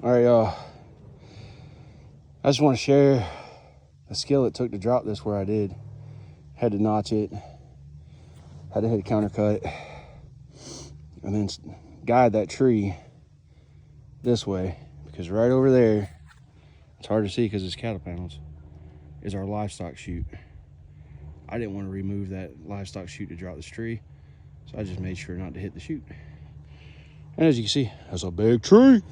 All right, y'all. I just want to share the skill it took to drop this where I did. Had to notch it, had to hit a countercut, and then guide that tree this way, because right over there, it's hard to see because it's cattle panels, is our livestock chute. I didn't want to remove that livestock chute to drop this tree, so I just made sure not to hit the chute. And as you can see, that's a big tree.